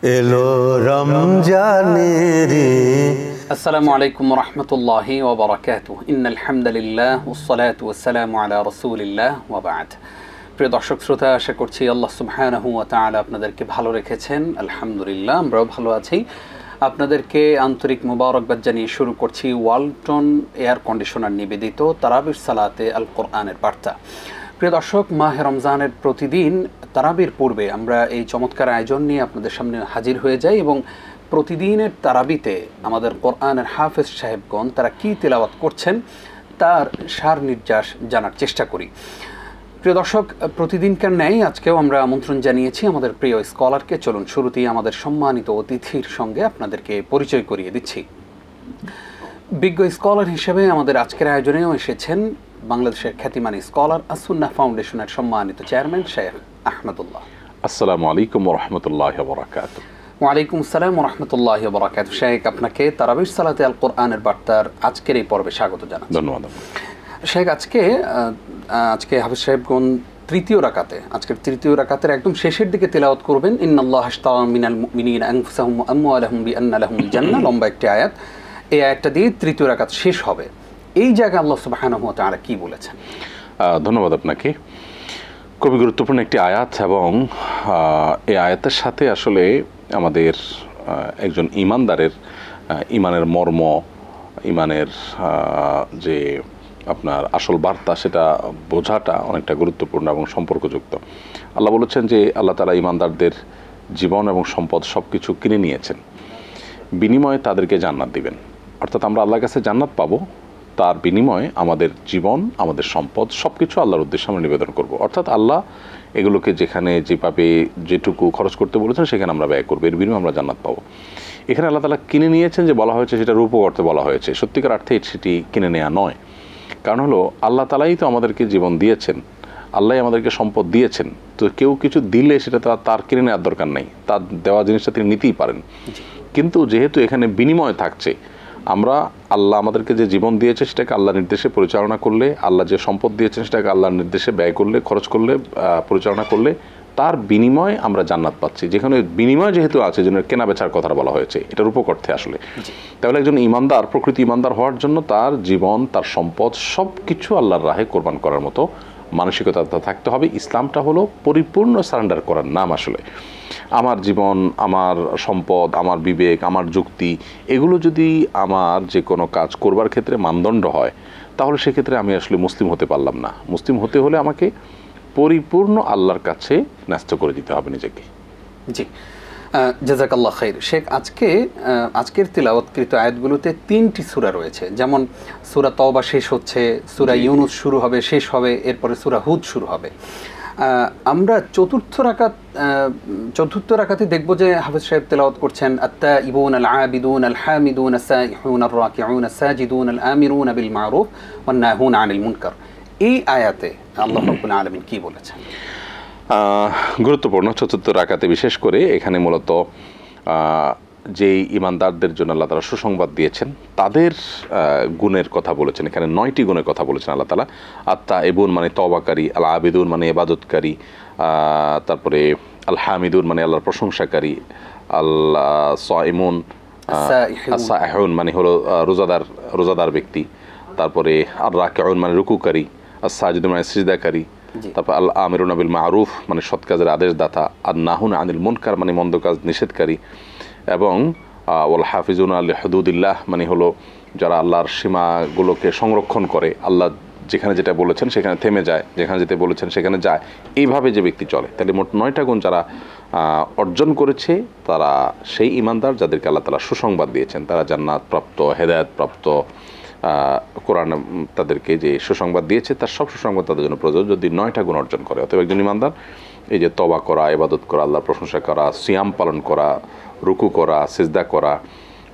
এলো রমজানের। আসসালামু আলাইকুম রহমতুল্লাহি ওয়া বারাকাতুহু। ইন্নাল হামদুলিল্লাহ ওয়াসসালাতু ওয়াসসালামু আলা রাসূলিল্লাহ ওয়া বা'দ। প্রিয় দর্শক শ্রোতা, আশা করছি আল্লাহ সুবহানাহু ওয়া তাআলা আপনাদেরকে ভালো রেখেছেন। আলহামদুলিল্লাহ, আমরাও ভালো আছি। আপনাদেরকে আন্তরিক মোবারকবাদ জানিয়ে শুরু করছি ওয়ালটন এয়ার কন্ডিশনার নিবেদিত তারাবির সালাতে আল কোরআনের বার্তা। প্রিয় দর্শক, মাহে রমজানের প্রতিদিন তারাবির পূর্বে আমরা এই চমৎকার আয়োজন নিয়ে আপনাদের সামনে হাজির হয়ে যাই এবং প্রতিদিনের তারাবিতে আমাদের কোরআনের হাফেজ সাহেবগণ তারা কী তেলাওয়াত করছেন তার সার নির্যাস জানার চেষ্টা করি। প্রিয় দর্শক, প্রতিদিনকার ন্যায় আজকেও আমরা আমন্ত্রণ জানিয়েছি আমাদের প্রিয় স্কলারকে। চলুন শুরুতেই আমাদের সম্মানিত অতিথির সঙ্গে আপনাদেরকে পরিচয় করিয়ে দিচ্ছি। বিজ্ঞ স্কলার হিসেবে আমাদের আজকের আয়োজনেও এসেছেন বাংলাদেশের খ্যাতিমানী স্কলার আসুন্নাহ ফাউন্ডেশনের সম্মানিত চেয়ারম্যান শেখ আহমদুল্লাহ। আসসালামু আলাইকুম ওয়া রাহমাতুল্লাহি ওয়া বারাকাতুহু। ওয়ালাইকুম আসসালাম ওয়া রাহমাতুল্লাহি ওয়া বারাকাতুহু। শেখ, আপনাকে তারাবির সালাতে আল কোরআনের বার্তার আজকের এই পর্বে স্বাগত জানাচ্ছি। ধন্যবাদ। শেখ, আজকে হাফেজ সাহেবগণ আজকের তৃতীয় রাকাতের একদম শেষের দিকে তেলাওয়াত করবেন ইন্নাল্লাহা আশতারা মিনাল মুমিনিনা আনফুসাহুম ওয়া আমওয়ালাহুম বিআন্না লাহুমুল জান্নাহ। লম্বা একটি আয়াত। এই আয়াতটা দিয়ে তৃতীয় রাকাত শেষ হবে। এই জায়গায় আল্লাহ সুবহানাহু ওয়া তাআলা কি বলেছেন? ধন্যবাদ আপনাকে। খুবই গুরুত্বপূর্ণ একটি আয়াত এবং এই আয়াতের সাথে আসলে আমাদের একজন ইমানদারের ইমানের মর্ম, ইমানের যে আপনার আসল বার্তা সেটা বোঝাটা অনেকটা গুরুত্বপূর্ণ এবং সম্পর্কযুক্ত। আল্লাহ বলেছেন যে আল্লাহ তাআলা ইমানদারদের জীবন এবং সম্পদ সব কিছু কিনে নিয়েছেন, বিনিময়ে তাদেরকে জান্নাত দিবেন। অর্থাৎ আমরা আল্লাহর কাছে জান্নাত পাবো, তার বিনিময়ে আমাদের জীবন, আমাদের সম্পদ সব কিছু আল্লাহর উদ্দেশ্যে আমরা নিবেদন করব। অর্থাৎ আল্লাহ এগুলোকে যেখানে যেভাবে যেটুকু খরচ করতে বলেছেন সেখানে আমরা ব্যয় করবো, এর বিনিময়ে আমরা জান্নাত পাবো। এখানে আল্লাহ তাআলা কিনে নিয়েছেন যে বলা হয়েছে, সেটা রূপক অর্থে বলা হয়েছে, সত্যিকার অর্থে সেটি কিনে নেওয়া নয়। কারণ হলো আল্লাহ তাআলাই তো আমাদেরকে জীবন দিয়েছেন, আল্লাহ আমাদেরকে সম্পদ দিয়েছেন। তো কেউ কিছু দিলে সেটা তো তার কিনে নেওয়ার দরকার নেই, তার দেওয়া জিনিসটা তিনি নিতেই পারেন। কিন্তু যেহেতু এখানে বিনিময় থাকছে, আমরা আল্লাহ আমাদেরকে যে জীবন দিয়েছে সেটাকে আল্লাহর নির্দেশে পরিচালনা করলে, আল্লাহ যে সম্পদ দিয়েছেন সেটাকে আল্লাহর নির্দেশে ব্যয় করলে, খরচ করলে, পরিচালনা করলে তার বিনিময়ে আমরা জান্নাত পাচ্ছি। যেখানে বিনিময় যেহেতু আছে, জন্য কেনা বেচার কথাটা বলা হয়েছে, এটা রূপক অর্থে আসলে। তাহলে একজন ইমানদার, প্রকৃতি ইমানদার হওয়ার জন্য তার জীবন, তার সম্পদ সব কিছু আল্লাহর রাহে কোরবান করার মতো মানসিকতা থাকতে হবে। ইসলামটা হলো পরিপূর্ণ সারেন্ডার করার নাম আসলে। আমার জীবন, আমার সম্পদ, আমার বিবেক, আমার যুক্তি, এগুলো যদি আমার যে কোনো কাজ করবার ক্ষেত্রে মানদণ্ড হয়, তাহলে সেক্ষেত্রে আমি আসলে মুসলিম হতে পারলাম না। মুসলিম হতে হলে আমাকে পরিপূর্ণ আল্লাহর কাছে ন্যস্ত করে দিতে হবে নিজেকে। জি, জাযাকাল্লাহ খাইর। শেখ, আজকের তিলাওয়াতকৃত আয়াতগুলোতে 3টি সূরা রয়েছে। যেমন সূরা তওবা শেষ হচ্ছে, সূরা ইউনুস শুরু হবে, শেষ হবে, এরপরে সূরা হুদ শুরু হবে। আমরা চতুর্থ রাকাতে দেখব যে হাফেজ সাহেব তেলাওয়াত করছেন আত-তাইবুন আল-আবিদুন আল-হামিদুন আস-সাইহুন আর-রাকিউন আস-সাজিদুন আল-আমিরুন বিল মারুফ ওয়ান-নাহুন আনিল মুনকার। এই আয়াতে আল্লাহ রাব্বুল আলামিন কি বলেছেন? গুরুত্বপূর্ণ চতুর্থ রাকাতে বিশেষ করে এখানে মূলত যেই ইমানদারদের জন্য আল্লাহ তাআলা সুসংবাদ দিয়েছেন তাদের গুণের কথা বলেছেন। এখানে 9টি গুণের কথা বলেছেন আল্লাহ তাআলা। আত-তাইবুন মানে তওবাকারী, আল-আবিদুন মানে ইবাদতকারী, তারপরে আল-হামিদুন মানে আল্লাহর প্রশংসাকারী, আল-সাইমুন আস-সাইহুন মানে হলো রোজাদার ব্যক্তি, তারপরে আর-রাকিউন মানে রুকুকারী, আস-সাজিদুন মানে সিজদাকারী, তারপর আল-আমিরুন বিল মারুফ মানে সৎ কাজের আদেশদাতা, আর-নাহুন আনিল মুনকার মানে মন্দ কাজ নিষেধকারী, এবং ওয়াল হাফিজুন আল হুদুদিল্লাহ মানে হলো যারা আল্লাহর সীমাগুলোকে সংরক্ষণ করে, আল্লাহ যেখানে যেটা বলেছেন সেখানে থেমে যায়, যেখানে যেতে বলেছেন সেখানে যায়, এইভাবে যে ব্যক্তি চলে। তাহলে মোট 9টা গুণ যারা অর্জন করেছে তারা সেই ইমানদার যাদেরকে আল্লাহ তাআলা সুসংবাদ দিয়েছেন, তারা জান্নাত প্রাপ্ত, হেদায়েত প্রাপ্ত। কোরআন তাদেরকে যে সুসংবাদ দিয়েছে তার সব সুসংবাদ তাদের জন্য প্রযোজ্য যদি 9টা গুণ অর্জন করে। অতএব একজন ইমানদার এই যে তওবা করা, ইবাদত করা, আল্লাহর প্রশংসা করা, সিয়াম পালন করা, রুকু করা, সিজদা করা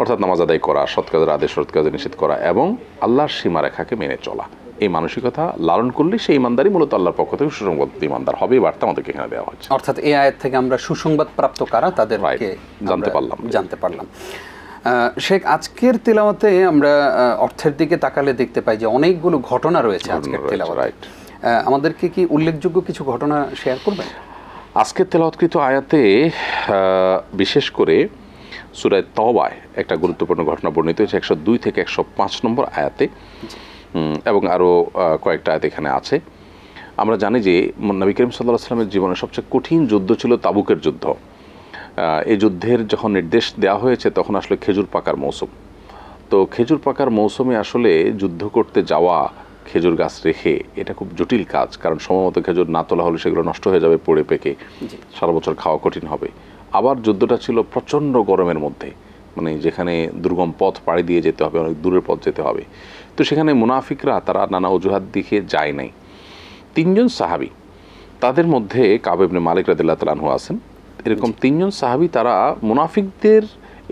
অর্থাৎ নামাজ আদায় করা, সৎ কাজের আদেশ, সৎ কাজের নিষেধ করা এবং আল্লাহর সীমারেখাকে মেনে চলা, এই মানসিকতা লালন করলে সেই ইমানদারই মূলত আল্লাহর পক্ষ থেকে সুসংবাদ ইমানদার হবে। এই বার্তা আমাদেরকে এখানে দেওয়া হচ্ছে। অর্থাৎ এই আয়াত থেকে আমরা সুসংবাদ প্রাপ্ত কারা তাদেরকে জানতে পারলাম। শেখ, আজকের তেলাওয়াতে আমরা অর্থের দিকে তাকালে দেখতে পাই যে অনেকগুলো ঘটনা রয়েছে আজকের তেলাওয়াতে। আমাদেরকে কি উল্লেখযোগ্য কিছু ঘটনা শেয়ার করবেন? আজকের তেলাওয়াতকৃত আয়াতে বিশেষ করে সূরা তওবায় একটা গুরুত্বপূর্ণ ঘটনা বর্ণিত হয়েছে 102 থেকে 105 নম্বর আয়াতে, এবং আরও কয়েকটা আয়াত এখানে আছে। আমরা জানি যে নবী করিম সাল্লাল্লাহু আলাইহি ওয়াসাল্লামের জীবনের সবচেয়ে কঠিন যুদ্ধ ছিল তাবুকের যুদ্ধ। এই যুদ্ধের যখন নির্দেশ দেওয়া হয়েছে তখন আসলে খেজুর পাকার মৌসুম। তো খেজুর পাকার মৌসুমে আসলে যুদ্ধ করতে যাওয়া, খেজুর গাছ রেখে, এটা খুব জটিল কাজ, কারণ সময়মতো খেজুর না তোলা হলে সেগুলো নষ্ট হয়ে যাবে, পড়ে পেকে, সারা বছর খাওয়া কঠিন হবে। আবার যুদ্ধটা ছিল প্রচণ্ড গরমের মধ্যে, মানে যেখানে দুর্গম পথ পাড়ি দিয়ে যেতে হবে, অনেক দূরের পথ যেতে হবে। তো সেখানে মুনাফিকরা তারা নানা অজুহাত দিকে যায় নাই। 3 জন সাহাবী, তাদের মধ্যে কাব ইবনে মালিক রাদিয়াল্লাহু তাআলা আনহু আছেন। এরকম 3 জন সাহাবী তারা মুনাফিকদের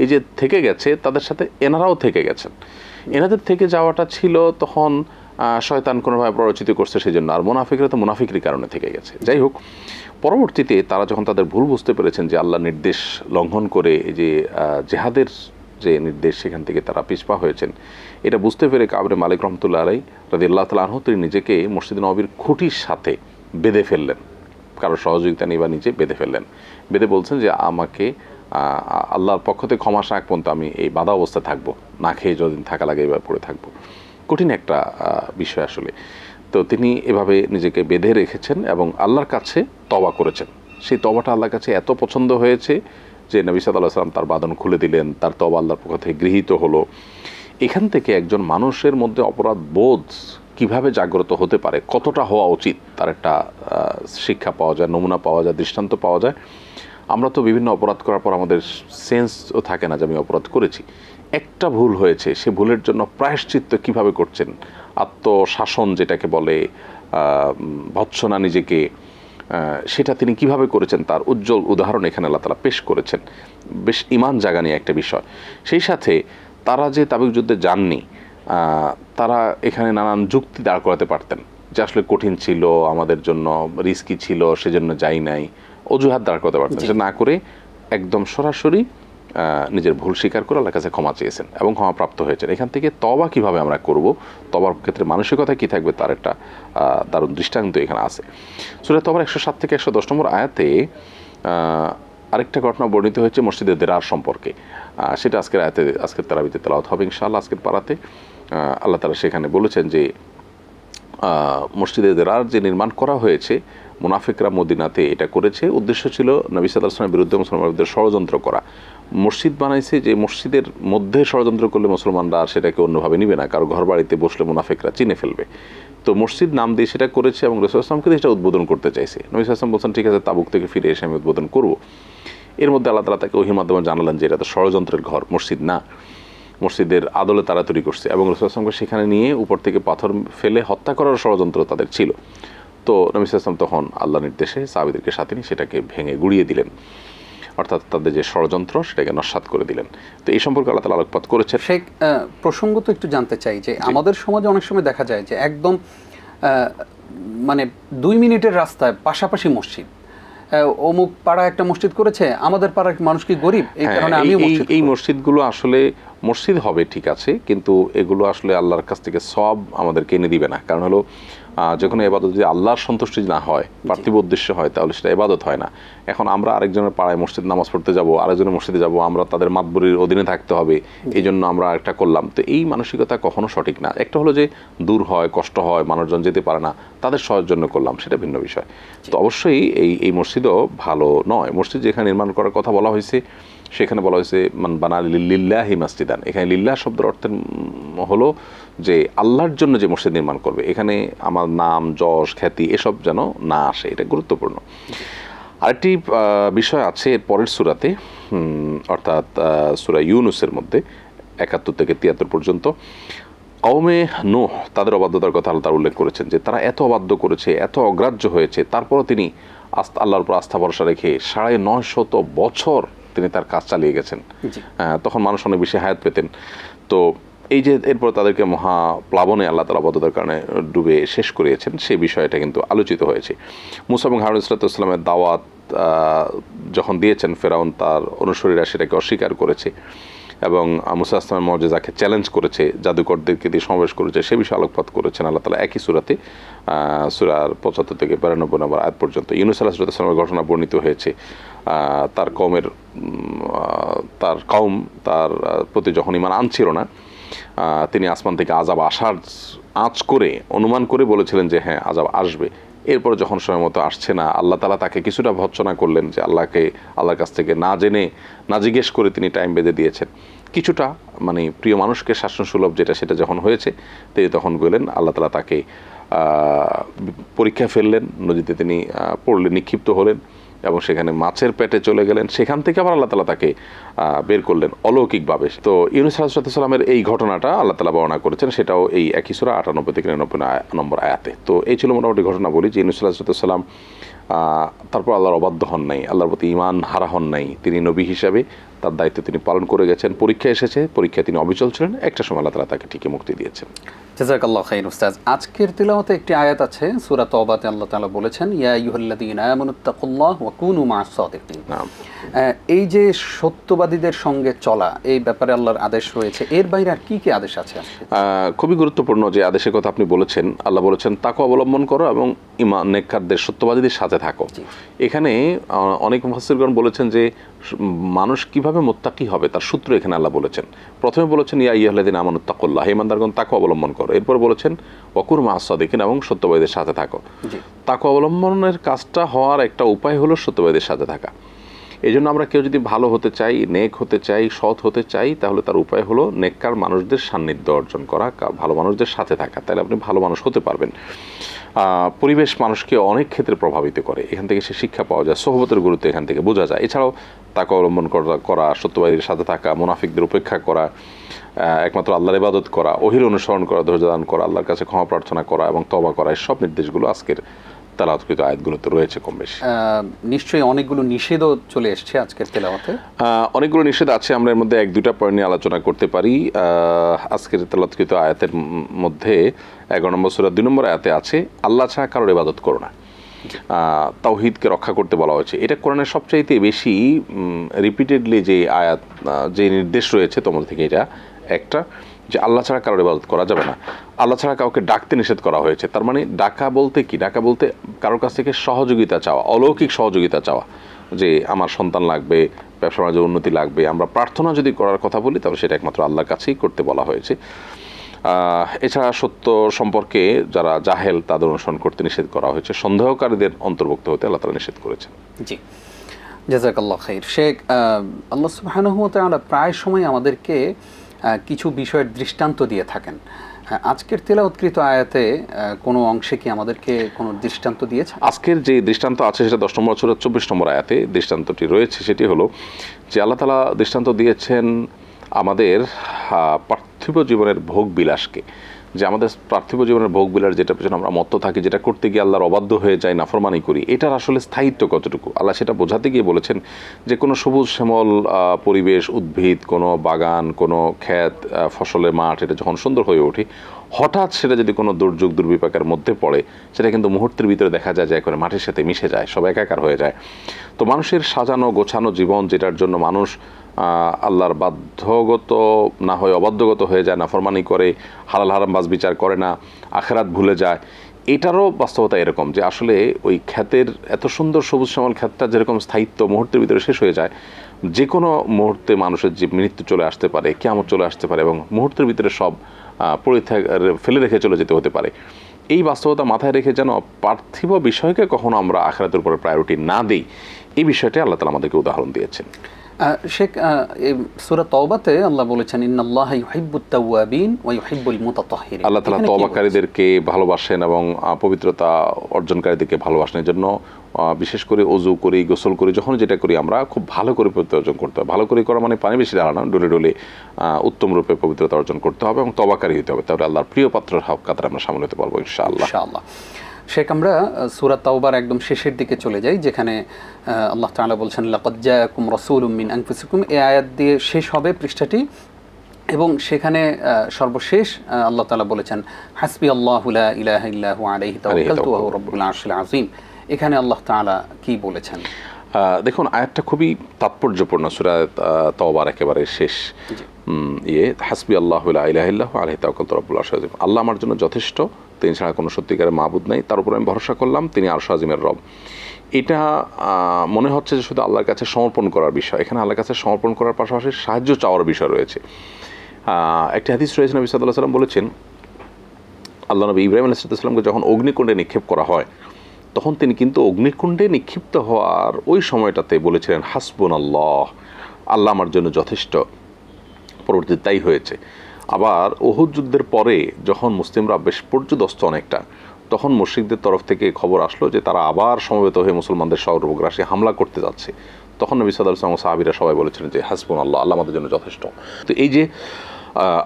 এই যে থেকে গেছে তাদের সাথে এনারাও থেকে গেছেন। এনাদের থেকে যাওয়াটা ছিল তখন শয়তান কোনোভাবে প্ররোচিত করছে সেই জন্য, আর মুনাফিকরা তো মুনাফিকের কারণে থেকে গেছে। যাই হোক, পরবর্তীতে তারা যখন তাদের ভুল বুঝতে পেরেছেন যে আল্লাহ নির্দেশ লঙ্ঘন করে এই যে জেহাদের যে নির্দেশ সেখান থেকে তারা পিছপা হয়েছেন, এটা বুঝতে পেরে কাব ইবনে মালিক রাহমাতুল্লাহ আলাইহি রাদিয়াল্লাহু তাআলা আনহু তিনি নিজেকে মসজিদ নববীর খুঁটির সাথে বেঁধে ফেললেন, কারো সহযোগিতা নেই বা নিজে বেঁধে ফেললেন। বেঁধে বলছেন যে আমাকে আল্লাহর পক্ষ থেকে ক্ষমা আসা আগ পর্যন্ত আমি এই বাধা অবস্থায় থাকবো, না খেয়ে যতদিন থাকা লাগে এবার পড়ে থাকবো। কঠিন একটা বিষয় আসলে। তো তিনি এভাবে নিজেকে বেঁধে রেখেছেন এবং আল্লাহর কাছে তওবা করেছেন। সেই তওবাটা আল্লাহর কাছে এত পছন্দ হয়েছে যে নবী সাল্লাল্লাহু আলাইহি ওয়াসাল্লাম তার বাঁধন খুলে দিলেন, তার তওবা আল্লাহর পক্ষ থেকে গৃহীত হলো। এখান থেকে একজন মানুষের মধ্যে অপরাধ বোধ কিভাবে জাগ্রত হতে পারে, কতটা হওয়া উচিত, তার একটা শিক্ষা পাওয়া যায়, নমুনা পাওয়া যায়, দৃষ্টান্ত পাওয়া যায়। আমরা তো বিভিন্ন অপরাধ করার পর আমাদের সেন্সও থাকে না যে আমি অপরাধ করেছি। একটা ভুল হয়েছে, সে ভুলের জন্য প্রায়শ্চিত্ত কিভাবে করছেন, আত্মশাসন যেটাকে বলে, ভৎসনা নিজেকে, সেটা তিনি কিভাবে করেছেন তার উজ্জ্বল উদাহরণ এখানে আল্লাহ তাআলা পেশ করেছেন। বেশ ঈমান জাগানি একটা বিষয়। সেই সাথে তারা যে তাবুক যুদ্ধে যাননি, তারা এখানে নানান যুক্তি দাঁড় করাতে পারতেন যে আসলে কঠিন ছিল, আমাদের জন্য রিস্কি ছিল, সেজন্য যাই নাই, অজুহাত দাঁড় করাতে পারতেন। সেটা না করে একদম সরাসরি নিজের ভুল স্বীকার করে আল্লাহর কাছে ক্ষমা চেয়েছেন এবং ক্ষমা প্রাপ্ত হয়েছেন। এখান থেকে তওবা কিভাবে আমরা করব, তওবার ক্ষেত্রে মানসিকতা কি থাকবে, তার একটা দারুণ দৃষ্টান্ত এখানে আছে। সূরা তওবার 107 থেকে 110 নম্বর আয়াতে আরেকটা ঘটনা বর্ণিত হয়েছে মসজিদে দিরার সম্পর্কে। সেটা আজকের তারাবিতে তেলাওয়াত হবে ইনশাআল্লাহ। আজকের পারাতে আল্লাহ তাআলা সেখানে বলেছেন যে মসজিদে দিরার যে নির্মাণ করা হয়েছে, মুনাফিকরা মদিনাতে এটা করেছে, উদ্দেশ্য ছিল নবী সাল্লাল্লাহু আলাইহি ওয়াসাল্লামের বিরুদ্ধে মুসলমানদের ষড়যন্ত্র করা। মসজিদ বানাইছে যে মসজিদের মধ্যে ষড়যন্ত্র করলে মুসলমানরা আর সেটাকে অন্যভাবে নিবে না, কারো ঘর বাড়িতে বসলে মুনাফিকরা চিনে ফেলবে। তো মসজিদ নাম দিয়ে সেটা করেছে এবং রাসূল সাল্লাল্লাহু আলাইহি ওয়াসাল্লামকে সেটা উদ্বোধন করতে চাইছে। নবী সাল্লাল্লাহু আলাইহি ওয়াসাল্লাম বলছেন ঠিক আছে, তাবুক থেকে ফিরে এসে আমি উদ্বোধন করব। এর মধ্যে আল্লাহ তাআলা তাকে ওহীর মাধ্যমে জানালেন যে এটা তো ষড়যন্ত্রের ঘর, মসজিদ না, মসজিদের আদলে তারা তৈরি করছে। এবং রাসূল সাল্লাল্লাহু আলাইহি ওয়াসাল্লামকে সেখানে নিয়ে উপর থেকে পাথর ফেলে হত্যা করার ষড়যন্ত্র তাদের ছিল। তো নবী সাল্লাল্লাহু আলাইহি ওয়াসাল্লাম তখন আল্লাহর নির্দেশে সাহাবীদেরকে সাথে নিয়ে সেটাকে ভেঙে গুড়িয়ে দিলেন, অর্থাৎ তাদের যে ষড়যন্ত্র সেটাকে নস্যাৎ করে দিলেন। তো এই সম্পর্কে আল্লাহ তাআলা আলোকপাত করেছেন। সেই প্রসঙ্গ তো একটু জানতে চাই যে আমাদের সমাজে অনেক সময় দেখা যায় যে একদম মানে 2 মিনিটের রাস্তায় পাশাপাশি মসজিদ, অমুক পাড়া একটা মসজিদ করেছে, আমাদের পাড়ার মানুষ কি গরিব, এই কারণে আমি এই মসজিদগুলো আসলে মসজিদ হবে ঠিক আছে, কিন্তু এগুলো আসলে আল্লাহর কাছ থেকে সওয়াব আমাদেরকে এনে দিবে না। কারণ হলো যে কোনো ইবাদত যদি আল্লাহর সন্তুষ্টি না হয়, পার্থিব উদ্দেশ্য হয়, তাহলে সেটা ইবাদত হয় না। এখন আমরা আরেকজনের পাড়ায় মসজিদ নামাজ পড়তে যাব, আরেকজনের মসজিদে যাব, আমরা তাদের মাতবরির অধীনে থাকতে হবে, এই জন্য আমরা একটা করলাম। তো এই মানসিকতা কখনো সঠিক না। একটা হলো যে দূর হয়, কষ্ট হয়, মানুষজন যেতে পারে না, তাদের সহায়ের জন্য করলাম, সেটা ভিন্ন বিষয়। তো অবশ্যই এই মসজিদও ভালো নয়। মসজিদ যেখানে নির্মাণ করার কথা বলা হয়েছে সেখানে বলা হয়েছে মান বানা লিল্লাহি মাসজিদান। এখানে লিল্লাহ শব্দের অর্থ হলো যে আল্লাহর জন্য যে মসজিদ নির্মাণ করবে, এখানে আমার নাম, যশ, খ্যাতি এসব যেন না আসে, এটা গুরুত্বপূর্ণ। আরেকটি বিষয় আছে এর পরের সূরাতে, অর্থাৎ সূরা ইউনুসের মধ্যে 71 থেকে 73 পর্যন্ত কওমে নূহ তাদের অবাধ্যতার কথা আল্লাহ উল্লেখ করেছেন যে তারা এত অবাধ্য করেছে, এত অগ্রাহ্য হয়েছে, তারপরও তিনি আল্লাহর উপর আস্থা ভরসা রেখে 950 বছর তিনি তার কাজ চালিয়ে গেছেন। তখন মানুষ অনেক বেশি হায়াত পেতেন। তো এই যে এরপর তাদেরকে মহাপ্লাবনে আল্লাহ তাআলা অবাধ্যতার কারণে ডুবে শেষ করিয়েছেন, সেই বিষয়টা কিন্তু আলোচিত হয়েছে। মূসা এবং হারুন আলাইহিস সালামের দাওয়াত যখন দিয়েছেন, ফেরাউন তার অনুসারীরা সেটাকে অস্বীকার করেছে। এবং মুসা আসলামের মর্যাদাকে চ্যালেঞ্জ করেছে, জাদুকরদেরকে দিয়ে সমাবেশ করেছে, সে বিষয়ে আলোকপাত করেছেন আল্লাহ তাআলা একই সূরাতে, সূরার 75 থেকে 92 নম্বর আয়াত পর্যন্ত। ইউনূস আলাইহিস সালামের ঘটনা বর্ণিত হয়েছে। তার কওম তার প্রতি যখন ঈমান আনছিল না, তিনি আসমান থেকে আযাব আসার আঁচ করে অনুমান করে বলেছিলেন যে হ্যাঁ আযাব আসবে। এরপর যখন সময় মতো আসছে না, আল্লাহ তাআলা তাকে কিছুটা ভর্ৎসনা করলেন যে আল্লাহর কাছ থেকে না জেনে না জিজ্ঞেস করে তিনি টাইম বেঁধে দিয়েছেন। কিছুটা মানে প্রিয় মানুষকে শাসনসুলভ সেটা যখন হয়েছে, তিনি তখন গেলেন, আল্লাহ তাআলা তাকে পরীক্ষায় ফেললেন, নদীতে তিনি পড়লেন, নিক্ষিপ্ত হলেন এবং সেখানে মাছের পেটে চলে গেলেন। সেখান থেকে আবার আল্লাহ তাআলা তাকে বের করলেন অলৌকিকভাবে। তো ইউনূস আলাইহিস সালামের এই ঘটনাটা আল্লাহ তাআলা বর্ণনা করেছেন, সেটাও এই একই সূরা 98 থেকে 99 নম্বর আয়াতে। তো এই ছিল মোটামুটি ঘটনা বলি যে ইউনূস আলাইহিস সালাম তারপর আল্লাহর অবাধ্য হন নাই, আল্লাহর প্রতি ঈমান হারা হন নাই। তিনি নবী হিসাবে তার দায়িত্ব তিনি পালন করে গেছেন। পরীক্ষা এসেছে, পরীক্ষায় তিনি অবিচল ছিলেন, একটা সময় আল্লাহ তাআলা তাকে ঠিকই মুক্তি দিয়েছেন। জাযাকাল্লাহু খাইর উস্তাদ। আজকের তিলাওয়াতে একটি আয়াত আছে সূরা তওবাতে, আল্লাহ তাআলা বলেছেন ইয়া আইয়ুহাল্লাযীনা আমানুত্তাকুল্লাহ ওয়া কুনু মা'আস সাদিকিন। এই যে সত্যবাদীদের সঙ্গে চলা, এই ব্যাপারে আল্লাহর আদেশ রয়েছে, এর বাইরে আর কি কি আদেশ আছে? খুবই গুরুত্বপূর্ণ যে আদেশের কথা আপনি বলেছেন। আল্লাহ বলেছেন তাকওয়া অবলম্বন করো এবং ঈমান নেককারদের সত্যবাদীদের সাথে থাকো। এখানে অনেক মুফাসসিরগণ বলেছেন যে মানুষ কিভাবে মুত্তাকি হবে তার সূত্র এখানে আল্লাহ বলেছেন। প্রথমে বলেছেন ইয়া আইয়ুহাল্লাযীনা আমানুত্তাকুল্লাহ, হে ঈমানদারগণ তাকওয়া অবলম্বন করো। এরপর বলেছেন ওয়া কুনু মা'আস সাদিকিন, এবং সত্যবাদীদের সাথে থাকো। তাকওয়া অবলম্বনের কাজটা হওয়ার একটা উপায় হলো সত্যবাদীদের সাথে থাকা। এই জন্য আমরা কেউ যদি ভালো হতে চাই, নেক হতে চাই, সৎ হতে চাই, তাহলে তার উপায় হলো নেককার মানুষদের সান্নিধ্য অর্জন করা, ভালো মানুষদের সাথে থাকা। তাহলে আপনি ভালো মানুষ হতে পারবেন। পরিবেশ মানুষকে অনেক ক্ষেত্রে প্রভাবিত করে, এখান থেকে সে শিক্ষা পাওয়া যায়, সোহবতের গুরুত্ব এখান থেকে বোঝা যায়। এছাড়াও তাকে অবলম্বন করা, সত্যবাদীর সাথে থাকা, মুনাফিকদের উপেক্ষা করা, একমাত্র আল্লাহর ইবাদত করা, ওহীর অনুসরণ করা, ধৈর্য ধারণ করা, আল্লাহর কাছে ক্ষমা প্রার্থনা করা এবং তওবা করা, এই সব নির্দেশগুলো আজকের তেলাওয়াতকৃত আয়াতগুলোতে রয়েছে কম বেশি। নিশ্চয়ই অনেকগুলো নিষেধও চলে এসেছে আজকের তেলাওয়াতে। অনেকগুলো নিষেধ আছে, আমরা এর মধ্যে 1-2টা পয়েন্ট নিয়ে আলোচনা করতে পারি। আজকের তেলাওয়াতকৃত আয়াতের মধ্যে 11 নম্বর সূরা 2 নম্বর আয়াতে আছে আল্লাহ ছাড়া কারোর ইবাদত করো না। তাওহীদকে রক্ষা করতে বলা হয়েছে। এটা কোরআনের সবচাইতে বেশি রিপিটেডলি যে আয়াত, যে নির্দেশ রয়েছে তোমাদের থেকে এটা একটা, যে আল্লাহ ছাড়া কারোর ইবাদত করা যাবে না। আল্লাহ ছাড়া কাউকে ডাকতে নিষেধ করা হয়েছে। তার মানে ডাকা বলতে কি? ডাকা বলতে কারোর কাছ থেকে সহযোগিতা চাওয়া, অলৌকিক সহযোগিতা চাওয়া, যে আমার সন্তান লাগবে, ব্যবসা বাণিজ্যের উন্নতি লাগবে। আমরা প্রার্থনা যদি করার কথা বলি তাহলে সেটা একমাত্র আল্লাহর কাছেই করতে বলা হয়েছে। এছাড়া সত্য সম্পর্কে যারা জাহেল তাদের অনুসরণ করতে নিষেধ করা হয়েছে। সন্দেহকারীদের অন্তর্ভুক্ত হতে আল্লাহ তাআলা নিষেধ করেছেন। জি, জাযাকাল্লাহু খাইর। শেখ, আল্লাহ সুবহানাহু ওয়া তাআলা প্রায় সময় আমাদেরকে কিছু বিষয়ের দৃষ্টান্ত দিয়ে থাকেন। আজকের তেলাওয়াতকৃত আয়াতে কোনো অংশে কি আমাদেরকে কোনো দৃষ্টান্ত দিয়েছে? আজকের যে দৃষ্টান্ত আছে সেটা 10 নম্বর সূরা 24 নম্বর আয়াতে দৃষ্টান্তটি রয়েছে। সেটি হলো যে আল্লাহ তাআলা দৃষ্টান্ত দিয়েছেন আমাদের পার্থিব জীবনের ভোগ বিলাসকে, যে আমাদের পার্থিব জীবনের ভোগ বিলাস যেটা পেছনে আমরা মত্ত থাকি, যেটা করতে গিয়ে আল্লাহর অবাধ্য হয়ে যায়, নাফরমানি করি, এটার আসলে স্থায়িত্ব কতটুকু। আল্লাহ সেটা বোঝাতে গিয়ে বলেছেন যে কোনো সবুজ শ্যামল পরিবেশ, উদ্ভিদ, কোনো বাগান, কোনো ক্ষেত, ফসলের মাঠ, এটা যখন সুন্দর হয়ে ওঠে, হঠাৎ সেটা যদি কোনো দুর্যোগ দুর্বিপাকের মধ্যে পড়ে, সেটা কিন্তু মুহূর্তের ভিতরে দেখা যায় যে করে মাটির সাথে মিশে যায়, সব একাকার হয়ে যায়। তো মানুষের সাজানো গোছানো জীবন, যেটার জন্য মানুষ আল্লাহর বাধ্যগত না হয়ে অবাধ্যগত হয়ে যায়, নাফরমানি করে, হালাল হারাম বাজ বিচার করে না, আখিরাত ভুলে যায়, এটারও বাস্তবতা এরকম যে আসলে ওই ক্ষেতের এত সুন্দর সবুজ শ্যামল ক্ষেতটা যেরকম স্থায়িত্ব মুহূর্তের ভিতরে শেষ হয়ে যায়, যে কোনো মুহূর্তে মানুষের যে মৃত্যু চলে আসতে পারে, কিয়ামত চলে আসতে পারে এবং মুহূর্তের ভিতরে সব ফেলে রেখে চলে যেতে হতে পারে। এই বাস্তবতা মাথায় রেখে যেন পার্থিব বিষয়কে কখনো আমরা আখিরাতের উপরে প্রায়োরিটি না দিই, এই বিষয়টি আল্লাহ তাআলা আমাদেরকে উদাহরণ দিয়েছেন। শেখ, সূরা তওবাতে আল্লাহ বলেছেন ইন্নাল্লাহা ইউহিব্বুত তাওয়াবিন ওয়া ইউহিব্বুল মুতাতাহহিরিন। আল্লাহ তাআলা তওবাকারীদেরকে ভালোবাসেন এবং পবিত্রতা অর্জনকারীদেরকে ভালোবাসেন। এর জন্য বিশেষ করে ওযু করি, গোসল করি, যখন যেটা করি আমরা খুব ভালো করে পবিত্রতা অর্জন করতে হবে। ভালো করে করা মানে পানি বেশি ঢালা না, ডলে ডলে উত্তম রূপে পবিত্রতা অর্জন করতে হবে এবং তওবাকারী হতে হবে। তাহলে আল্লাহর প্রিয় পাত্রের কাতারে আমরা সামিল হতে পারবো ইনশাআল্লাহ। শেখ, আমরা সূরা তাওবার একদম শেষের দিকে চলে যাই, যেখানে আল্লাহ তাআলা বলছেন লাকাদ জাআকুম রাসূলুম মিন আনফুসিকুম। এই আয়াত দিয়ে শেষ হবে পৃষ্ঠাটি এবং সেখানে সর্বশেষ আল্লাহ তাআলা বলেছেন হাসবি আল্লাহু লা ইলাহা ইল্লা হু আলাইহি তাওয়াক্কালতু ওয়া হুয়া রাব্বুল আরশিল আযীম। এখানে আল্লাহ তাআলা কি বলেছেন? দেখুন, আয়াতটা খুবই তাৎপর্যপূর্ণ, সূরা তাওবার একেবারে শেষ হাসবি আল্লাহু লা ইলাহা ইল্লাহু আলাইহি তাওয়াক্কালতু রাব্বুল আরশিল আযীম, আল্লাহ আমার জন্য যথেষ্ট, তিনি ছাড়া কোনো সত্যিকারের মাবুদ নাই, তার উপর আমি ভরসা করলাম, তিনি আরশ আজিমের রব। এটা মনে হচ্ছে যে শুধু আল্লাহর কাছে সমর্পণ করার বিষয়। এখানে আল্লাহর কাছে সমর্পণ করার পাশাপাশি সাহায্য চাওয়ার বিষয় রয়েছে। একটি হাদিস রয়েছে, নবী সাল্লাল্লাহু আলাইহি ওয়াসাল্লাম বলেছেন, আল্লাহ নবী ইব্রাহিম আলাইহিস সালামকে যখন অগ্নিকুণ্ডে নিক্ষেপ করা হয়, তখন তিনি কিন্তু অগ্নিকুণ্ডে নিক্ষিপ্ত হওয়ার ওই সময়টাতে বলেছিলেন হাসবুনাল্লাহ, আল্লাহ আমার জন্য যথেষ্ট। পরবর্তীতে তাই হয়েছে। আবার উহুদ যুদ্ধের পরে যখন মুসলিমরা বেশ পর্যদস্ত অনেকটা, তখন মুশরিকদের তরফ থেকে খবর আসলো যে তারা আবার সমবেত হয়ে মুসলমানদের সর্বগ্রাসী হামলা করতে যাচ্ছে। তখন নবী সাল্লাল্লাহু আলাইহি ওয়াসাল্লাম সাহাবীরা সবাই বলেছিলেন যে হাসবুনাল্লাহ, আল্লাহ আমাদের জন্য যথেষ্ট। তো এই যে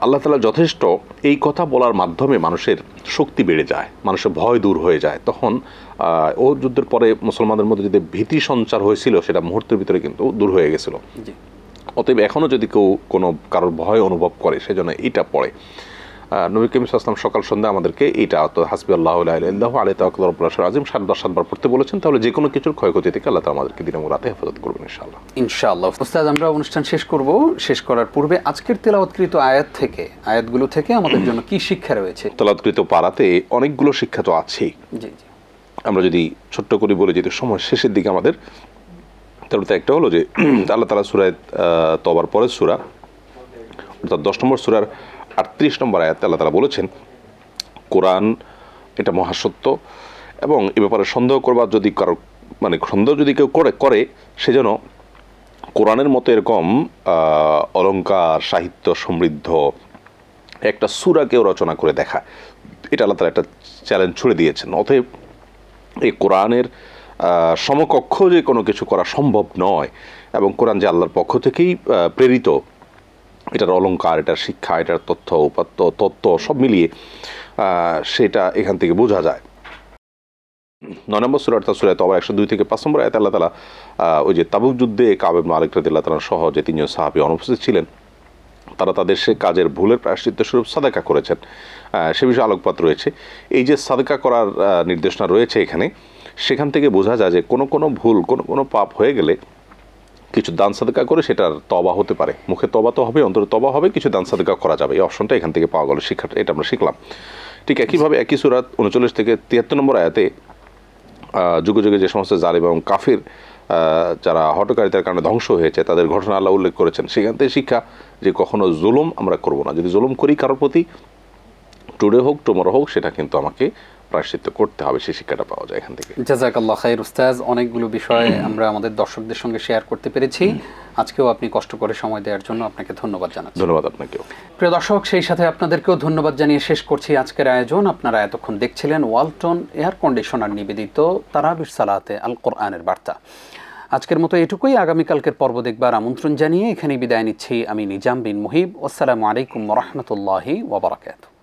আল্লাহ তাআলা যথেষ্ট, এই কথা বলার মাধ্যমে মানুষের শক্তি বেড়ে যায়, মানুষের ভয় দূর হয়ে যায়। তখন ও যুদ্ধের পরে মুসলমানদের মধ্যে যদি ভীতি সঞ্চার হয়েছিল, সেটা মুহূর্তের ভিতরে কিন্তু দূর হয়ে গেছিল। অতএব এখনও যদি কেউ কোনো কারোর ভয় অনুভব করে, সেজন্য এইটা পড়ে। নবী করিম সাল্লাল্লাহু আলাইহি ওয়াসাল্লাম সকাল সন্ধ্যা আমাদেরকে এইটা হাসবি আল্লাহু লা ইলাহা ইল্লাহু আলাইহি তাওয়াক্কালতু রাব্বুল আরশিল আযীম 7বার পড়তে বলেছেন। তাহলে যে কোনো কিছুর ক্ষয়ক্ষতি থেকে আল্লাহ তাআলা আমাদেরকে দিন এবং রাতে হেফাজত করবেন ইনশাআল্লাহ। ইনশাআল্লাহ। উস্তাদ, আমরা অনুষ্ঠান শেষ করব। শেষ করার পূর্বে আজকের তেলাওয়াতকৃত আয়াতগুলো থেকে আমাদের জন্য কি শিক্ষা রয়েছে? তেলাওয়াতকৃত পারাতে অনেকগুলো শিক্ষা তো আছেই। জি জি, আমরা যদি ছোট্ট করে বলে, যেহেতু সময় শেষের দিকে আমাদের, তাহলে তো একটা হলো যে আল্লাহ তাআলা সূরা তওবার পরের সূরা, অর্থাৎ 10 নম্বর সূরার 38 নম্বর আয়াতে আল্লাহ তাআলা বলেছেন, কোরআন এটা মহাসত্য, এবং এ ব্যাপারে সন্দেহ করবার যদি কারো সন্দেহ যদি কেউ করে সে যেন কোরআনের মতো এরকম অলংকার সাহিত্য সমৃদ্ধ একটা সূরা কেউ রচনা করে দেখায়। এটা আল্লাহ তাআলা একটা চ্যালেঞ্জ ছুড়ে দিয়েছেন। অতএব এই কোরআনের সমকক্ষ যে কোনো কিছু করা সম্ভব নয়, এবং কোরআন যে আল্লাহর পক্ষ থেকেই প্রেরিত, এটার অলংকার, এটার শিক্ষা, এটার তথ্য উপাত্ত তত্ত্ব সব মিলিয়ে সেটা এখান থেকে বোঝা যায়। 9 নম্বর সূরা অর্থাৎ সূরা তওবা 102 থেকে 5 নম্বর আয়াতে আল্লাহ তাআলা ওই যে তাবুক যুদ্ধে কাব ইবনে মালিক রাদিয়াল্লাহু তাআলা সহ যে 3জন সাহাবী অনুপস্থিত ছিলেন, তারা তাদের সে কাজের ভুলের প্রায়শ্চিত্ত স্বরূপ সাদাকা করেছেন, সে বিষয়ে আলোকপাত রয়েছে। এই যে সাদাকা করার নির্দেশনা রয়েছে এখানে, সেখান থেকে বোঝা যায় যে কোনো ভুল, কোনো পাপ হয়ে গেলে কিছু দান সাদকা করে সেটার তওবা হতে পারে। মুখে তওবা তো হবে, অন্তরে তওবা হবে, কিছু দান সাদকা করা যাবে। এই অপশনটা এখান থেকে পাওয়া গেল, শিক্ষাটা এটা আমরা শিখলাম। ঠিক একইভাবে একই সূরা 39 থেকে 73 নম্বর আয়াতে যুগে যুগে যে সমস্ত জালিম এবং কাফির যারা হঠকারিতার কারণে ধ্বংস হয়েছে, তাদের ঘটনা আল্লাহ উল্লেখ করেছেন। সেখান থেকে শিক্ষা যে কখনো জুলুম আমরা করব না। যদি জুলুম করি কারোর প্রতি, টুডে হোক টুমরো হোক, সেটা কিন্তু আমাকে প্রায়শ্চিত্ত করতে হবে। সেই শিক্ষাটা পাওয়া যায় এখান থেকে। জাযাকাল্লাহ খাইর উস্তাদ, অনেকগুলো বিষয় আমরা আমাদের দর্শকদের সঙ্গে শেয়ার করতে পেরেছি। আজকেও আপনি কষ্ট করে সময় দেওয়ার জন্য আপনাকে ধন্যবাদ জানাচ্ছি। ধন্যবাদ আপনাকেও। প্রিয় দর্শক, সেই সাথে আপনাদেরকেও ধন্যবাদ জানিয়ে শেষ করছি আজকের আয়োজন। আপনারা এতক্ষণ দেখছিলেন ওয়ালটন এয়ার কন্ডিশনার নিবেদিত তারাবির সালাতে আল কোরআনের বার্তা। আজকের মতো এটুকুই। আগামীকালকের পর্ব দেখবার আমন্ত্রণ জানিয়ে এখানেই বিদায় নিচ্ছি আমি নিজাম বিন মুহিব। আসসালামু আলাইকুম ওয়া রাহমাতুল্লাহি ওয়া বারাকাতুহু।